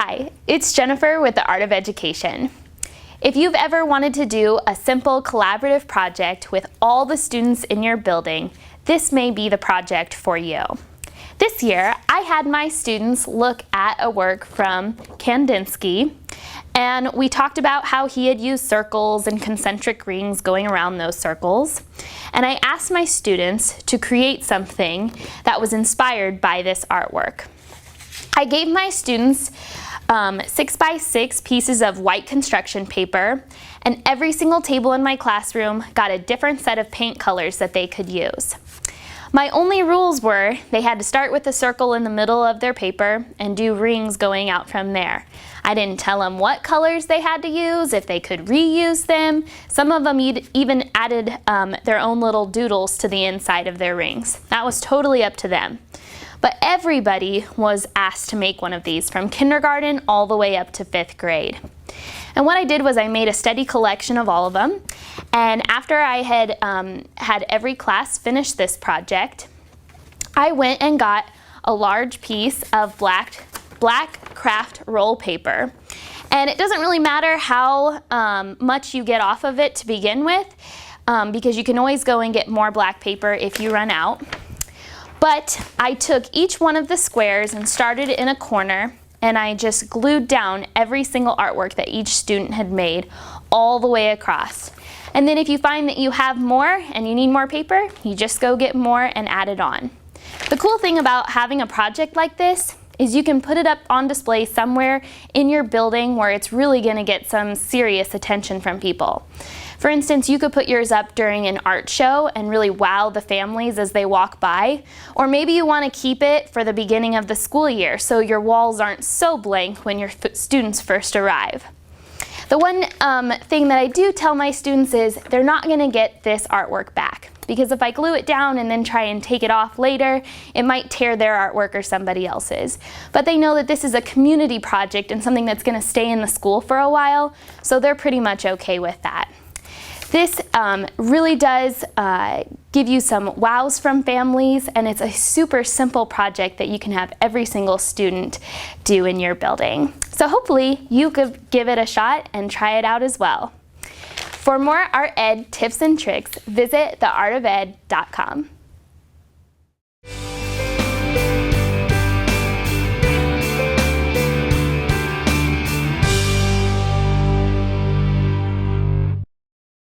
Hi, it's Jennifer with the Art of Education. If you've ever wanted to do a simple collaborative project with all the students in your building, this may be the project for you. This year, I had my students look at a work from Kandinsky, and we talked about how he had used circles and concentric rings going around those circles. And I asked my students to create something that was inspired by this artwork. I gave my students 6x6 pieces of white construction paper, and every single table in my classroom got a different set of paint colors that they could use. My only rules were they had to start with a circle in the middle of their paper and do rings going out from there. I didn't tell them what colors they had to use, if they could reuse them. Some of them even added their own little doodles to the inside of their rings. That was totally up to them. But everybody was asked to make one of these, from kindergarten all the way up to 5th grade. And what I did was I made a steady collection of all of them. And after I had had every class finish this project, I went and got a large piece of black craft roll paper. And it doesn't really matter how much you get off of it to begin with, because you can always go and get more black paper if you run out. But I took each one of the squares and started in a corner, and I just glued down every single artwork that each student had made all the way across. And then if you find that you have more and you need more paper, you just go get more and add it on. The cool thing about having a project like this is you can put it up on display somewhere in your building where it's really going to get some serious attention from people. For instance, you could put yours up during an art show and really wow the families as they walk by. Or maybe you want to keep it for the beginning of the school year so your walls aren't so blank when your students first arrive. The one thing that I do tell my students is they're not going to get this artwork back, because if I glue it down and then try and take it off later, it might tear their artwork or somebody else's. But they know that this is a community project and something that's going to stay in the school for a while, so they're pretty much okay with that. This really does give you some wows from families, and it's a super simple project that you can have every single student do in your building. So hopefully you could give it a shot and try it out as well. For more art ed tips and tricks, visit theartofed.com.